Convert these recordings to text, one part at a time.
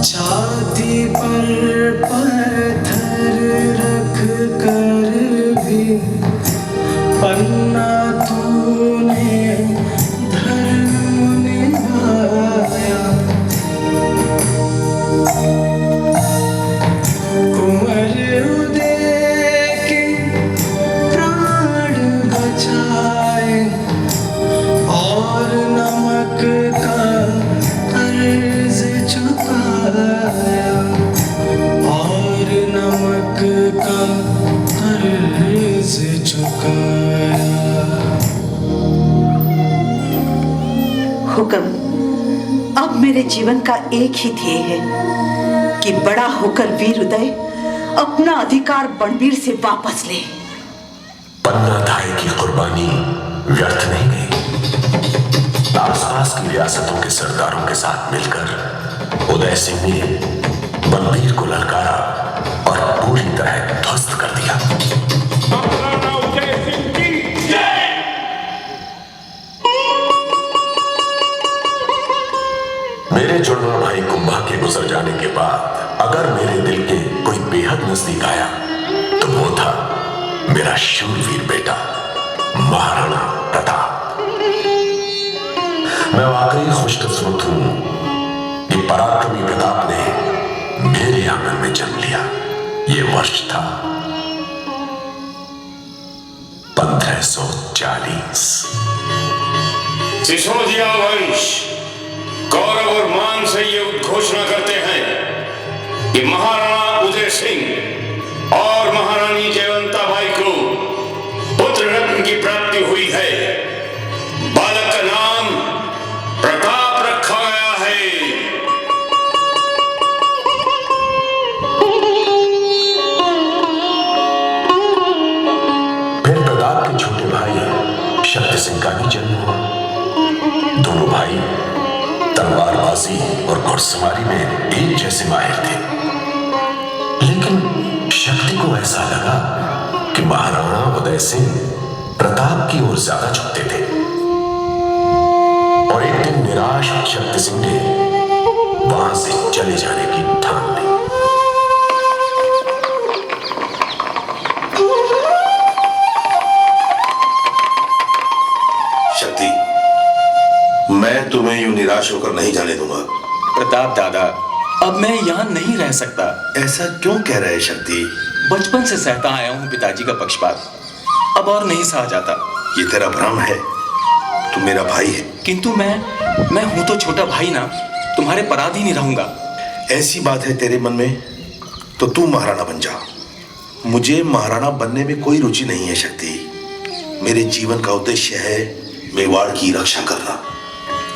छाती पर पत्थर रख कर भी पन्ना तूने धर्म निभाया। कुंवर उदय के प्राण बचाए और नमक का कर्ज चुकाया, और नमक का कर्ज चुकाया। हुक्म, अब मेरे जीवन का एक ही ध्येय है कि बड़ा होकर वीर उदय अपना अधिकार बणवीर से वापस ले। पन्ना धाय की कुर्बानी व्यर्थ नहीं गई। आसपास की रियासतों के सरदारों के साथ मिलकर उदय सिंह ने बलबीर को ललकारा और पूरी तरह ध्वस्त कर दिया। महाराणा उदय सिंह की जय। मेरे जुड़वा भाई कुंभा के गुजर जाने के बाद अगर मेरे दिल के कोई बेहद नजदीक आया तो वो था मेरा शूरवीर बेटा महाराणा प्रताप। मैं वाकई खुशकिस्मत हूं कि पराक्रमी प्रताप ने मेरे आंगन में जन्म लिया। ये वर्ष था 1540। सिसोदिया वंश गौरव और मान से ये उद्घोषणा करते हैं कि महाराणा उदय सिंह और महारानी जयवंताबाई को पुत्र रत्न की प्राप्ति हुई है। बालक का नाम प्रताप रखा गया है। फिर प्रताप के छोटे भाई शक्ति सिंह का भी जन्म हुआ। दोनों भाई तलवारबाजी और घुड़सवारी में एक जैसे माहिर थे, लेकिन शक्ति को ऐसा लगा कि महाराणा उदय सिंह प्रताप की ओर ज्यादा झुकते थे। और एक दिन निराश शक्ति सिंह ने वहां से चले जाने की ठान ली। शक्ति, मैं तुम्हें यूं निराश होकर नहीं जाने दूंगा। प्रताप दादा, अब मैं यहाँ नहीं रह सकता। ऐसा क्यों कह रहे शक्ति? बचपन से सहता आया हूँ पिताजी का पक्षपात, अब और नहीं सहा जाता। ये तेरा भ्रम है, तू मेरा भाई है। किंतु मैं हूँ तो छोटा भाई ना, तुम्हारे पराधीन ही रहूंगा। ऐसी बात है तेरे मन में तो तू महाराणा बन जा। मुझे महाराणा बनने में कोई रुचि नहीं है शक्ति। मेरे जीवन का उद्देश्य है मेवाड़ की रक्षा करना,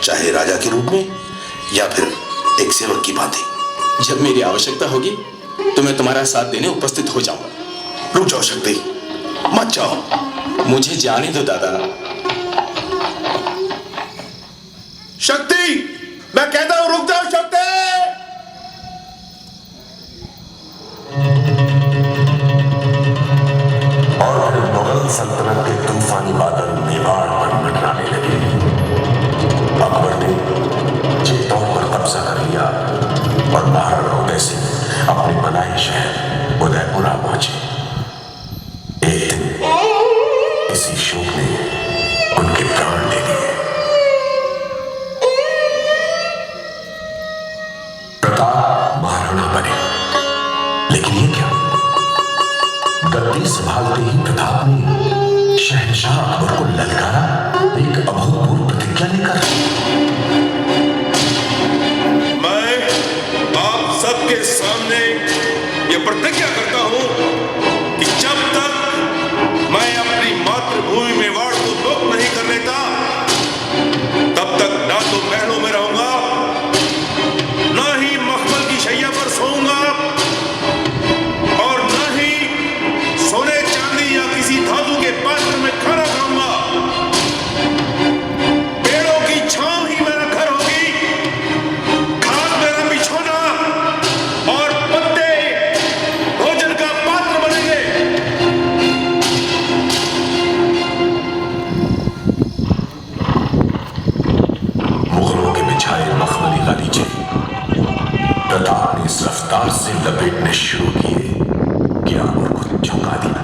चाहे राजा के रूप में या फिर एक सेवक की भांति। जब मेरी आवश्यकता होगी तो मैं तुम्हारा साथ देने उपस्थित हो जाऊंगा। रुक जाओ शक्ति, मत जाओ। मुझे जाने दो दादा। शक्ति, मैं कहता हूं रुक जाओ शक्ति। और फिर मुगल सल्तनत के तूफानी बादल मेवाड़ पर मंडराने लगे। अकबर ने चित्तौड़ पर कब्जा कर लिया और महाराणा उदय सिंह अपने बनाए शहर उदयपुरा पहुंचे। एक दिन इसी शोक ने उनके प्राण ले लिए। प्रताप महाराणा बने, लेकिन ये क्या? गद्दी संभालते ही प्रताप ने शहंशाह अकबर को ललकारा, एक अभूतपूर्व प्रतिज्ञा लेकर। मैं आप सबके सामने ये प्रतिज्ञा करता हूं कि जब तक मैं अपनी मातृभूमि मेवाड़ को मुक्त नहीं कर लेता, तब तक ना तो महलों में रहूंगा, ना ही मखमल की शैया पर सोऊंगा, और ना ही सोने चांदी या किसी धातु के पात्र में खाना खाऊंगा। पेड़ों की छांव ही मेरा घर होगी, घास मेरा बिछौना और पत्ते भोजन का विस्तार से लपेटने शुरू किए कि आमर को झुका दिया।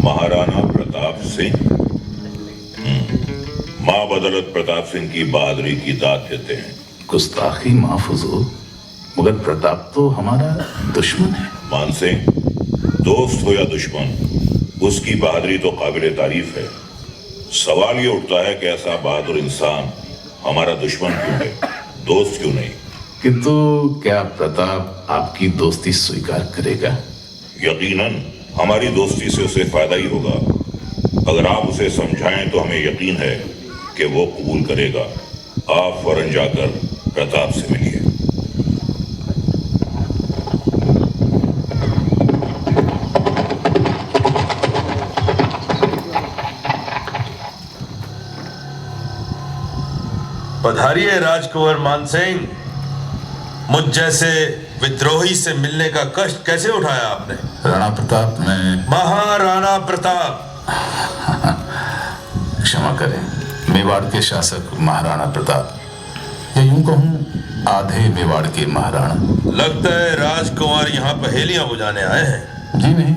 महाराणा प्रताप सिंह मां बदौलत प्रताप सिंह की बहादुरी की दाद देते हैं। गुस्ताखी माफ हुजूर, मगर प्रताप तो हमारा दुश्मन है। मान सिंह, दोस्त हो या दुश्मन, उसकी बहादुरी तो काबिल तारीफ है। सवाल ये उठता है कि ऐसा बहादुर इंसान हमारा दुश्मन क्यों है, दोस्त क्यों नहीं? किंतु क्या प्रताप आपकी दोस्ती स्वीकार करेगा? यकीनन हमारी दोस्ती से उसे फायदा ही होगा। अगर आप उसे समझाएं तो हमें यकीन है कि वो कबूल करेगा। आप फौरन जाकर प्रताप से मिलिए। पधारिए राजकुंवर मानसिंह। मुझ जैसे विद्रोही से मिलने का कष्ट कैसे उठाया आपने? राणा प्रताप, मैं महाराणा प्रताप। क्षमा करें, मेवाड़ के शासक महाराणा प्रताप, या यूं कहूं आधे मेवाड़ के महाराणा। लगता है राजकुमार यहाँ पहेलियां बुझाने आए हैं। जी नहीं,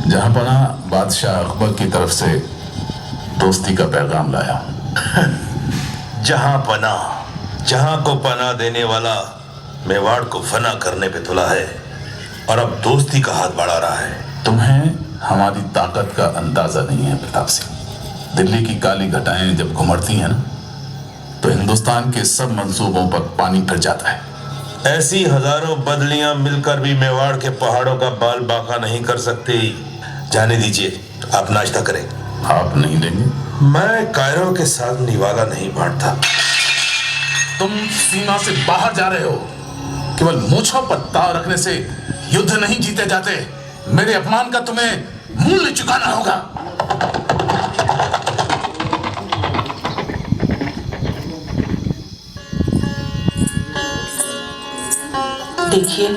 जहां पना बादशाह अकबर की तरफ से दोस्ती का पैगाम लाया हूं। जहां को पना देने वाला मेवाड़ को फना करने पे तुला है, और अब दोस्ती का हाथ बढ़ा रहा है। तुम्हें हमारी ताकत का अंदाजा नहीं है प्रताप सिंह। दिल्ली की काली घटाएं जब घुमड़ती हैं ना, तो हिंदुस्तान के सब मंसूबों पर पानी फिर जाता है। ऐसी हजारों बदलियां मिलकर भी मेवाड़ के पहाड़ों का बाल बांका नहीं कर सकती। जाने दीजिए, आप नाश्ता करें। आप नहीं लेंगे? मैं कायरों के साथ निवाला नहीं बांटता। तुम सीमा से बाहर जा रहे हो। केवल मूंछों पर ताव रखने से युद्ध नहीं जीते जाते। मेरे अपमान का तुम्हें मूल्य चुकाना होगा। देखिए,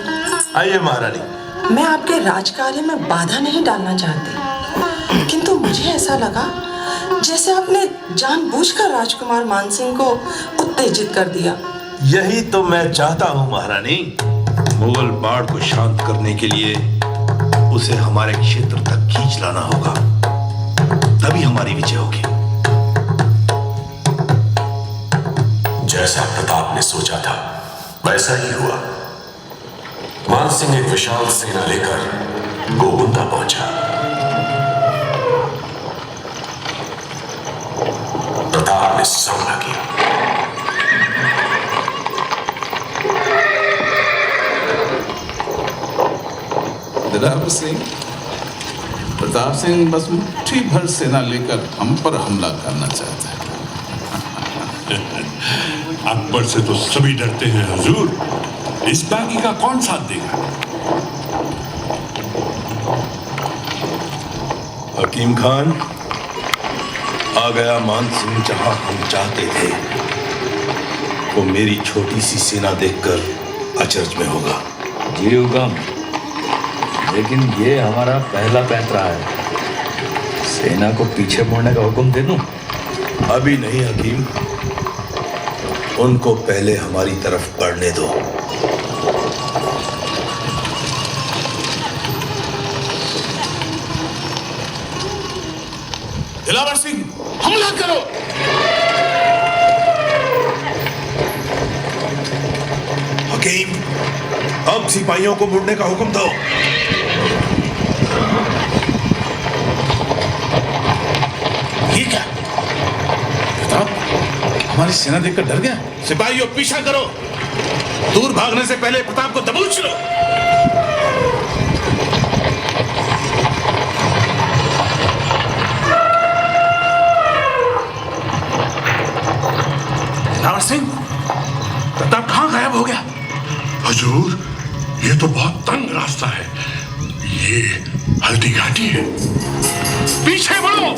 आइए महारानी। मैं आपके राजकार्य में बाधा नहीं डालना चाहती, किंतु मुझे ऐसा लगा जैसे आपने जानबूझकर राजकुमार मानसिंह को उत्तेजित कर दिया। यही तो मैं चाहता हूँ महारानी। मुगल बाढ़ को शांत करने के लिए उसे हमारे क्षेत्र तक खींच लाना होगा, तभी हमारी विजय होगी। जैसा प्रताप ने सोचा था वैसा ही हुआ। मानसिंह एक विशाल सेना लेकर गोविंदा पहुंचा। प्रताप ने सामना किया। दिलावर सिंह, प्रताप सिंह बस मुट्ठी भर सेना लेकर हम पर हमला करना चाहता है। अकबर से तो सभी डरते हैं हुजूर, इस बागी का कौन साथ देगा? हकीम खान, आ गया मानसिंह जहां हम चाहते थे। वो मेरी छोटी सी सेना देखकर अचरज में होगा। जी हुकम, लेकिन ये हमारा पहला पैंतरा है। सेना को पीछे मुड़ने का हुक्म दे दूं? अभी नहीं हकीम, उनको पहले हमारी तरफ बढ़ने दो। दिलावर सिंह, हमला करो। हकीम, अब सिपाहियों को मुड़ने का हुक्म दो। ये क्या? प्रताप हमारी सेना देखकर डर गया। सिपाहियों, पीछा करो। दूर भागने से पहले प्रताप को दबोच लो। दिलावर सिंह, प्रताप कहाँ गायब हो गया? हुजूर, ये तो बहुत तंग रास्ता है। ये हल्दी घाटी है। पीछे बढ़ो।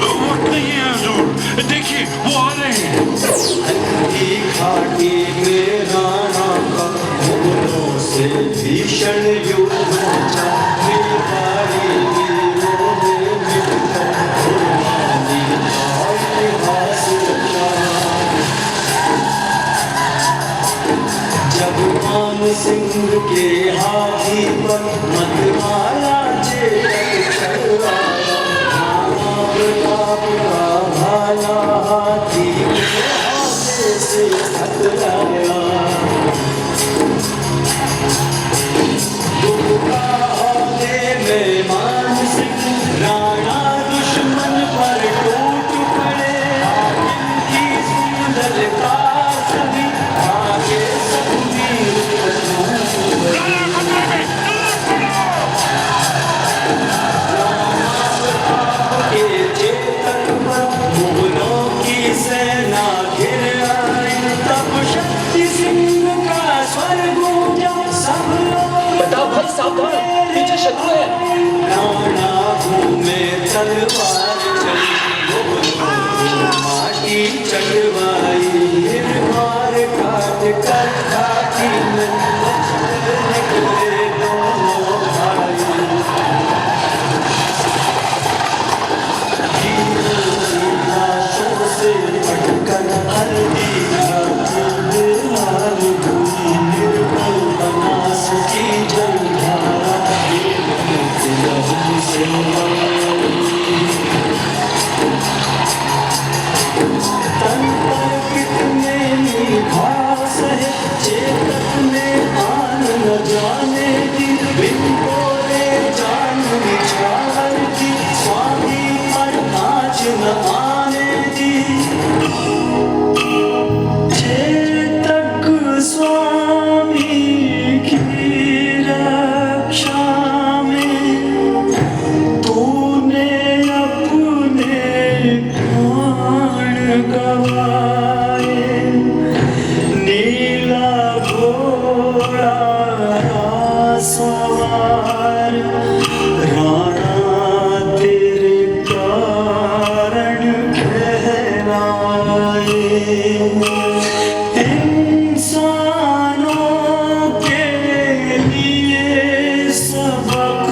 वक्त नहीं है हुजूर, देखिए वो आ रहे हैं। हल्दी घाटी में राणा का मुगलों से भीषण युद्ध मचा। मेवाड़ी वीरों ने मिलकर कुर्बानी का इतिहास के हाथी पर मतवाला चेतक छलवाया, नाना प्रताप का भाला हाथी के हाथे से हटलाया। में मान सिंह राणा दुश्मन पर टूट पड़े, इनकी सुन ललकार सभी आगे सब वीर के चेतक पर मुगलों की सेना घिर आई, तब शक्ति सिंह का स्वर गूंजा, सब लोग बताओ भाई सावधान, पीछे शत्रु है। राणा घूमे तलवार चली, माटी चढ़वाई, निर्मार काट कर हाथी में निकले दोनों भाई। लाशों से पटकर हल्दी लाल हुई, निर्मल बनास की जलधारा तन पर कितने निभास है, चेतक में आन न जाने दी, बिन बोले जान निछावर की, स्वामी पर आँच न आने दी। चेतक स्वामी की रक्षा तूने अपने प्राण गवाए, नीला घोड़ा सवार राणा तेरे कारण कहलाए। इंसानों के लिए सबक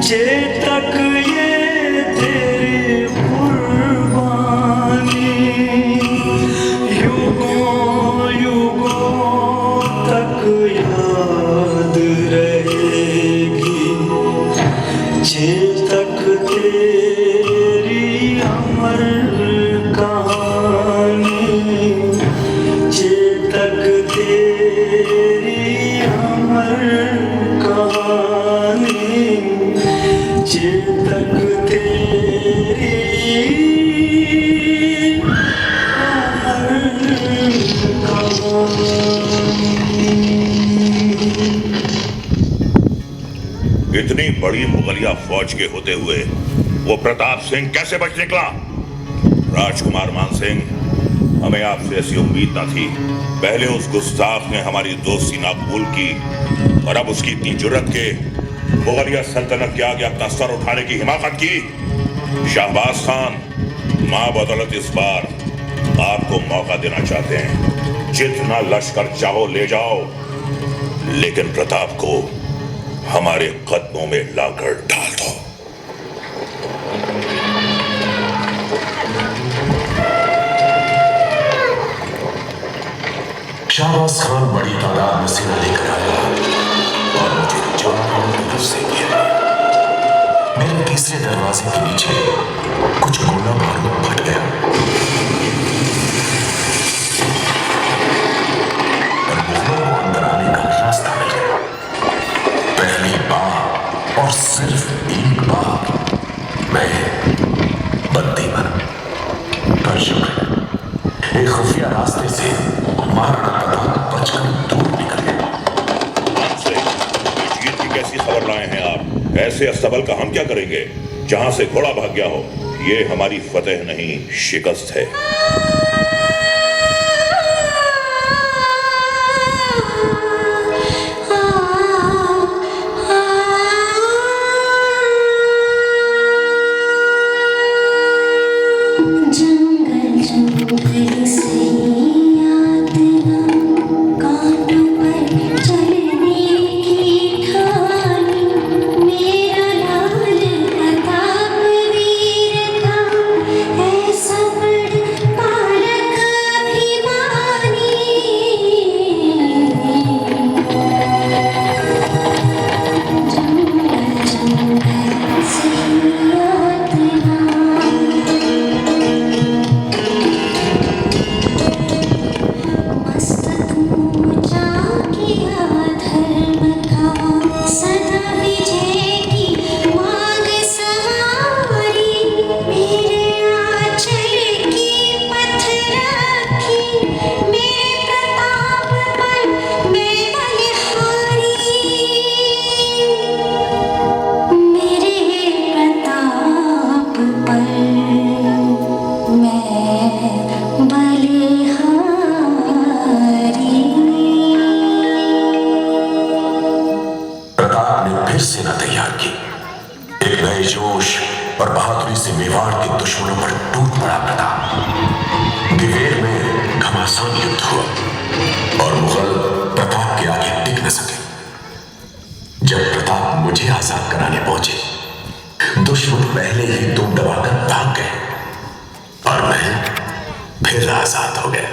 चेतक ये तेरी कुर्बानी, युगों युगों तक याद रहेगी, चेतक तेरी अमर कहानी, चेतक तेरी अमर कहानी, चेतक तेरी अमर कहानी। इतनी बड़ी मुगलिया फौज के होते हुए वो प्रताप सिंह कैसे बच निकला? राजकुमार मान सिंह, हमें आपसे ऐसी उम्मीद न थी। पहले उस गुस्ताख ने हमारी दोस्ती ना कबूल की और अब उसकी इतनी जुर्रत के मुगलिया सल्तनत के आगे अपना सर उठाने की हिमाकत की। शाहबाज खान, मां बदौलत इस बार आपको मौका देना चाहते हैं, जितना लश्कर चाहो ले जाओ, लेकिन प्रताप को हमारे कदमों में लाकर डाल दो। शाहबाज खान बड़ी तादाद में सेना लेकर आया और मुझे चारों तरफ से घेरा। मेरे तीसरे दरवाजे के नीचे कुछ गोला बारूद फट गया और मुगलों को अंदर आने का रास्ता मिल गया। पहली बार और सिर्फ एक बार मैं बंदी बना। पर शुक्र एक खुफिया रास्ते से महाराणा प्रताप बचकर दूर निकल गए। जीत की कैसी खबर लाए हैं आप? ऐसे अस्तबल का हम क्या करेंगे? जहां से घोड़ा भाग गया हो, ये हमारी फतेह नहीं शिकस्त है। ऐसा बड़ मेवाड़ के दुश्मनों पर टूट पड़ा प्रताप। दिवेर में घमासान युद्ध हुआ और मुगल प्रताप के आगे टिक न सके। जब प्रताप मुझे आजाद कराने पहुंचे, दुश्मन पहले ही तुम दबाकर भाग गए और मैं फिर आजाद हो गया।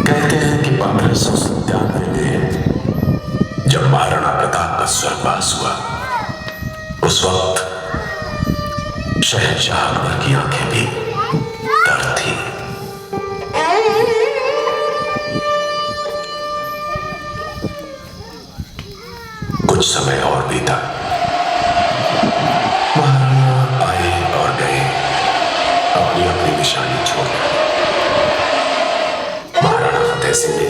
कहते हैं कि 1597 में जब महाराणा प्रताप का स्वर्गवास हुआ, उस वक्त शहंशाह अकबर की आंखें भी तर थी। कुछ समय और बीता, महाराणा आए और गए अपनी अपनी निशानी छोड़। महाराणा फतेह सिंह ने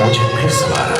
मुझे फिर संभाला